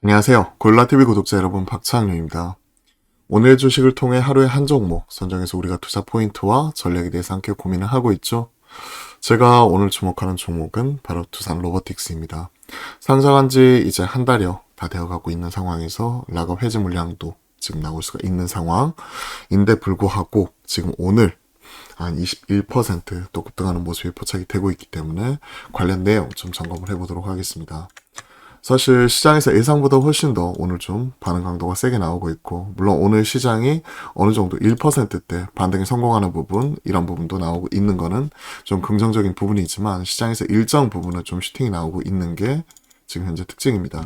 안녕하세요. 골라TV 구독자 여러분, 박찬규입니다. 오늘의 주식을 통해 하루에 한 종목 선정해서 우리가 투자 포인트와 전략에 대해서 함께 고민을 하고 있죠. 제가 오늘 주목하는 종목은 바로 두산 로보틱스입니다. 상장한 지 이제 한 달여 다 되어가고 있는 상황에서 락업 해지 물량도 지금 나올 수가 있는 상황인데 불구하고 지금 오늘 한 21%또 급등하는 모습이 포착이 되고 있기 때문에 관련 내용 좀 점검을 해보도록 하겠습니다. 사실 시장에서 예상보다 훨씬 더 오늘 좀 반응 강도가 세게 나오고 있고, 물론 오늘 시장이 어느 정도 1%대 반등에 성공하는 부분, 이런 부분도 나오고 있는 거는 좀 긍정적인 부분이지만, 시장에서 일정 부분은 좀 슈팅이 나오고 있는 게 지금 현재 특징입니다.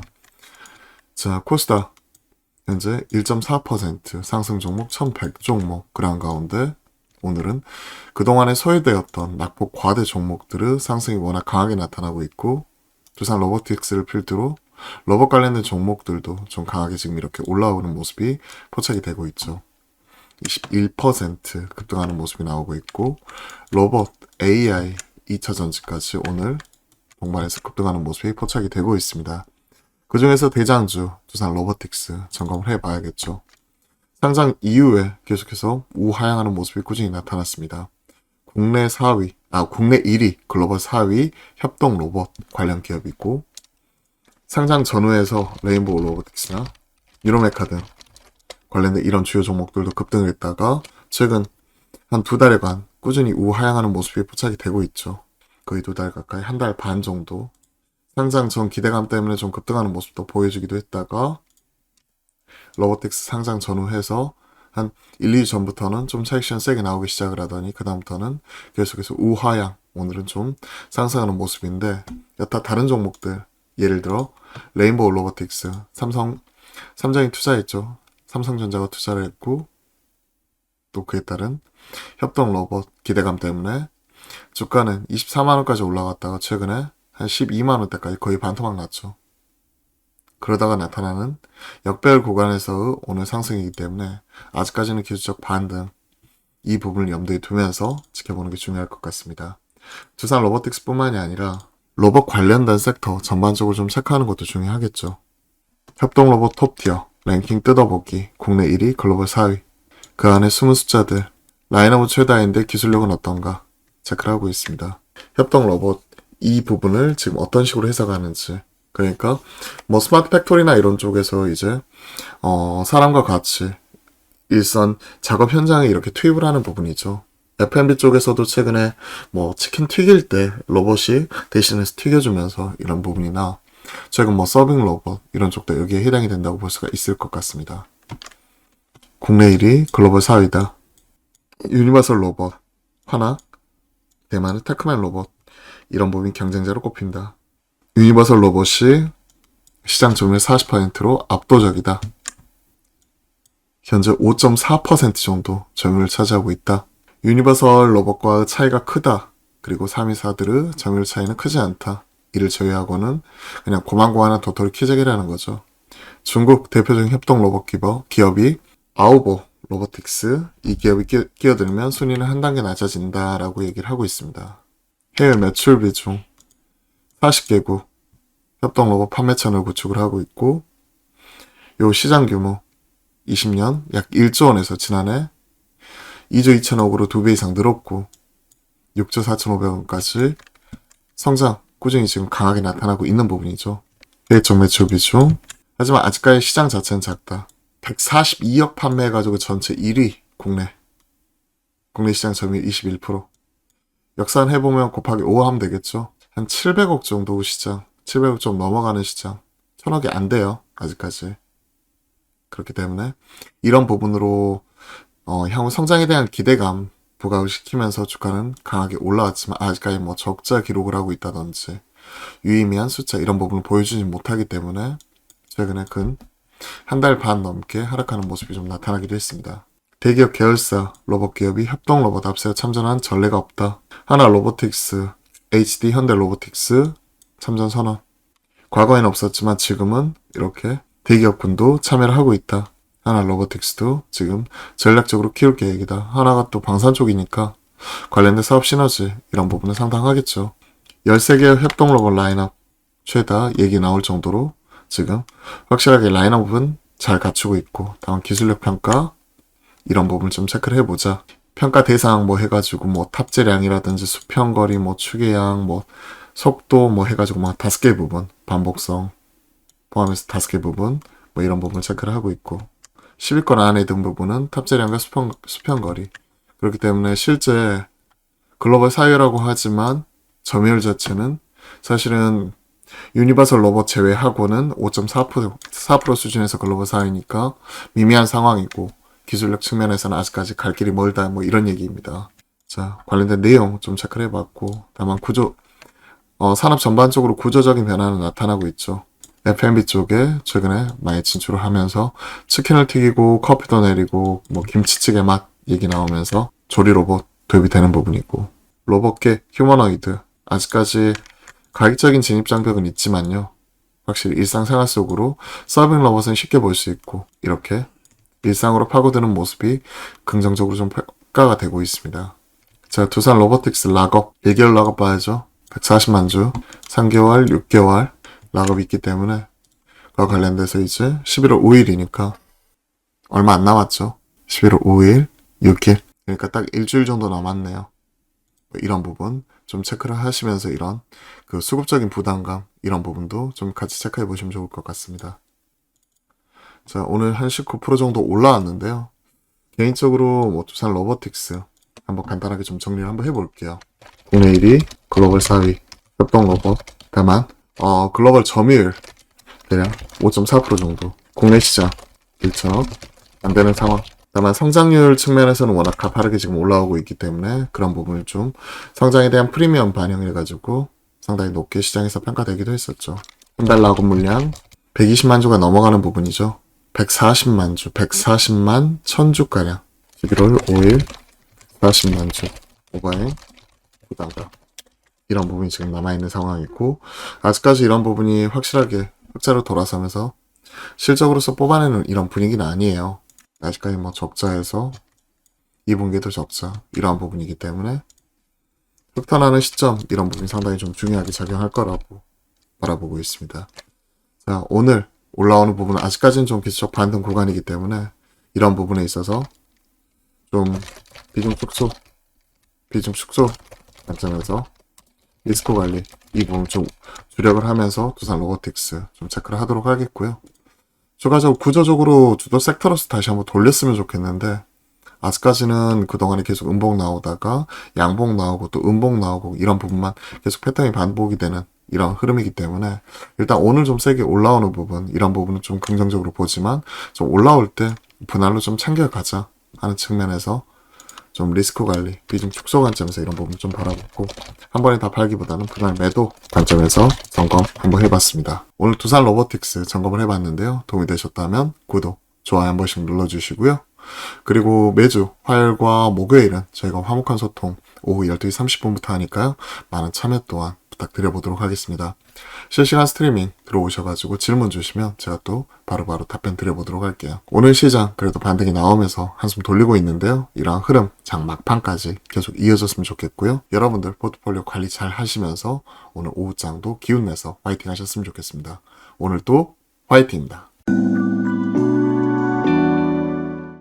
자, 코스닥 현재 1.4% 상승 종목 1100 종목 그런 가운데 오늘은 그동안에 소외되었던 낙폭 과대 종목들의 상승이 워낙 강하게 나타나고 있고, 두산 로보틱스를 필두로 로봇 관련된 종목들도 좀 강하게 지금 이렇게 올라오는 모습이 포착이 되고 있죠. 21% 급등하는 모습이 나오고 있고, 로봇, AI, 2차전지까지 오늘 동반해서 급등하는 모습이 포착이 되고 있습니다. 그 중에서 대장주 두산 로보틱스 점검을 해봐야겠죠. 상장 이후에 계속해서 우하향하는 모습이 꾸준히 나타났습니다. 국내 1위 글로벌 4위 협동 로봇 관련 기업이고, 상장 전후에서 레인보우 로보틱스나 유로메카 등 관련된 이런 주요 종목들도 급등을 했다가 최근 한 2달여간 꾸준히 우하향하는 모습이 포착이 되고 있죠. 거의 2달 가까이, 1달 반 정도 상장 전 기대감 때문에 좀 급등하는 모습도 보여주기도 했다가, 로보틱스 상장 전후해서 한 1, 2주 전부터는 좀 차익실현 세게 나오기 시작을 하더니 그 다음부터는 계속해서 우하향, 오늘은 좀 상승하는 모습인데, 여타 다른 종목들 예를 들어 레인보우 로보틱스, 삼성이 투자했죠. 삼성전자가 투자를 했고, 또 그에 따른 협동 로봇 기대감 때문에 주가는 24만원까지 올라갔다가 최근에 한 12만원대까지 거의 반토막 났죠. 그러다가 나타나는 역배열 구간에서의 오늘 상승이기 때문에 아직까지는 기술적 반등, 이 부분을 염두에 두면서 지켜보는 게 중요할 것 같습니다. 두산 로보틱스 뿐만이 아니라 로봇 관련된 섹터 전반적으로 좀 체크하는 것도 중요하겠죠. 협동 로봇 톱티어 랭킹 뜯어보기, 국내 1위 글로벌 4위, 그 안에 숨은 숫자들, 라인업은 최다인데 기술력은 어떤가 체크를 하고 있습니다. 협동 로봇 이 부분을 지금 어떤 식으로 해석하는지, 그러니까 뭐 스마트 팩토리나 이런 쪽에서 이제 사람과 같이 일선 작업 현장에 이렇게 투입을 하는 부분이죠. F&B 쪽에서도 최근에 뭐 치킨 튀길 때 로봇이 대신해서 튀겨주면서 이런 부분이나, 최근 뭐 서빙 로봇 이런 쪽도 여기에 해당이 된다고 볼 수가 있을 것 같습니다. 국내 1위 글로벌 4위다. 유니버설 로봇 하나, 대만의 테크맨 로봇, 이런 부분이 경쟁자로 꼽힌다. 유니버설 로봇이 시장 점유율 40%로 압도적이다. 현재 5.4% 정도 점유율을 차지하고 있다. 유니버설 로봇과 차이가 크다. 그리고 3위사들의 점유율 차이는 크지 않다. 이를 제외하고는 그냥 고만고만한 도토리 키재기라는 거죠. 중국 대표적인 협동 로봇 기업이 아오보 로보틱스, 이 기업이 끼어들면 순위는 한 단계 낮아진다라고 얘기를 하고 있습니다. 해외 매출 비중 40개국 협동 로봇 판매 채널 구축을 하고 있고, 요 시장 규모 20년 약 1조 원에서 지난해 2조 2천억으로 2배 이상 늘었고, 6조 4,500원까지 성장 꾸준히 지금 강하게 나타나고 있는 부분이죠. 계획적 매출 비중, 하지만 아직까지 시장 자체는 작다. 142억 판매해가지고 전체 1위 국내 시장 점유율 21%, 역산해보면 곱하기 5 하면 되겠죠. 한 700억 정도 시장, 700억 좀 넘어가는 시장, 1000억이 안 돼요 아직까지. 그렇기 때문에 이런 부분으로 향후 성장에 대한 기대감 부각을 시키면서 주가는 강하게 올라왔지만, 아직까지 뭐 적자 기록을 하고 있다든지 유의미한 숫자 이런 부분을 보여주지 못하기 때문에 최근에 근 한 달 반 넘게 하락하는 모습이 좀 나타나기도 했습니다. 대기업 계열사 로봇 기업이 협동 로봇 합세에 참전한 전례가 없다. 하나 로보틱스, HD 현대 로보틱스 참전 선언. 과거에는 없었지만 지금은 이렇게 대기업군도 참여를 하고 있다. 하나 로보틱스도 지금 전략적으로 키울 계획이다. 하나가 또 방산 쪽이니까 관련된 사업 시너지 이런 부분은 상당하겠죠. 13개의 협동 로봇 라인업 최다 얘기 나올 정도로 지금 확실하게 라인업은 잘 갖추고 있고, 다만 기술력 평가 이런 부분 좀 체크를 해보자. 평가 대상 뭐 해가지고 뭐 탑재량이라든지 수평거리 뭐 추계량 뭐 속도 뭐 해가지고 뭐 5개 부분, 반복성 포함해서 5개 부분 뭐 이런 부분 체크를 하고 있고, 10위권 안에 든 부분은 탑재량과 수평거리. 그렇기 때문에 실제 글로벌 사회라고 하지만 점유율 자체는 사실은 유니버설 로봇 제외하고는 5.4% 수준에서 글로벌 사회니까 미미한 상황이고, 기술력 측면에서는 아직까지 갈 길이 멀다 뭐 이런 얘기입니다. 자, 관련된 내용 좀 체크를 해봤고, 다만 산업 전반적으로 구조적인 변화는 나타나고 있죠. F&B 쪽에 최근에 많이 진출을 하면서 치킨을 튀기고 커피도 내리고 뭐 김치찌개 맛 얘기 나오면서 조리 로봇 도입이 되는 부분이고, 로봇계 휴머노이드 아직까지 가격적인 진입 장벽은 있지만요, 확실히 일상생활 속으로 서빙 로봇은 쉽게 볼 수 있고, 이렇게 일상으로 파고드는 모습이 긍정적으로 좀 평가가 되고 있습니다. 자, 두산 로보틱스 락업 1개월 락업 봐야죠. 140만 주 3개월 6개월 락업이 있기 때문에 그와 관련돼서 이제 11월 5일이니까 얼마 안 남았죠. 11월 5일 6일, 그러니까 딱 일주일 정도 남았네요. 이런 부분 좀 체크를 하시면서 이런 그 수급적인 부담감 이런 부분도 좀 같이 체크해 보시면 좋을 것 같습니다. 자, 오늘 한 19% 정도 올라왔는데요. 개인적으로 뭐 두산 로보틱스 한번 간단하게 좀 정리를 한번 해볼게요. 국내 1위, 글로벌 4위, 협동 로봇. 다만 글로벌 점유율 대략 5.4% 정도. 국내 시장 1천억 안 되는 상황. 다만 성장률 측면에서는 워낙 가파르게 지금 올라오고 있기 때문에 그런 부분을 좀 성장에 대한 프리미엄 반영해가지고 상당히 높게 시장에서 평가되기도 했었죠. 한 달 락업 물량 120만 주가 넘어가는 부분이죠. 140만 주, 140만 1000주가량. 11월 5일 40만 주. 오버행, 부담감. 이런 부분이 지금 남아있는 상황이고, 아직까지 이런 부분이 확실하게 흑자로 돌아서면서 실적으로서 뽑아내는 이런 분위기는 아니에요. 아직까지 뭐 적자에서 2분기도 적자, 이러한 부분이기 때문에 흑탄하는 시점, 이런 부분이 상당히 좀 중요하게 작용할 거라고 바라보고 있습니다. 자, 오늘 올라오는 부분은 아직까지는 좀 기술적 반등 구간이기 때문에 이런 부분에 있어서 좀 비중 축소 관점에서 리스크 관리 이 부분 좀 주력을 하면서 두산 로보틱스 좀 체크를 하도록 하겠고요. 추가적으로 구조적으로 주도 섹터로서 다시 한번 돌렸으면 좋겠는데, 아직까지는 그동안에 계속 음봉 나오다가 양봉 나오고 또 음봉 나오고 이런 부분만 계속 패턴이 반복이 되는 이런 흐름이기 때문에 일단 오늘 좀 세게 올라오는 부분, 이런 부분은 좀 긍정적으로 보지만 좀 올라올 때 분할로 좀 챙겨가자 하는 측면에서 좀 리스크 관리, 비중 축소 관점에서 이런 부분 좀 바라보고, 한 번에 다 팔기보다는 분할 매도 관점에서 점검 한번 해봤습니다. 오늘 두산 로보틱스 점검을 해봤는데요. 도움이 되셨다면 구독, 좋아요 한 번씩 눌러주시고요. 그리고 매주 화요일과 목요일은 저희가 화목한 소통 오후 12시 30분부터 하니까요. 많은 참여 또한 부탁드려보도록 하겠습니다. 실시간 스트리밍 들어오셔가지고 질문 주시면 제가 또 바로바로 답변 드려보도록 할게요. 오늘 시장 그래도 반등이 나오면서 한숨 돌리고 있는데요. 이러한 흐름 장 막판까지 계속 이어졌으면 좋겠고요. 여러분들 포트폴리오 관리 잘 하시면서 오늘 오후장도 기운내서 화이팅 하셨으면 좋겠습니다. 오늘 또 화이팅입니다.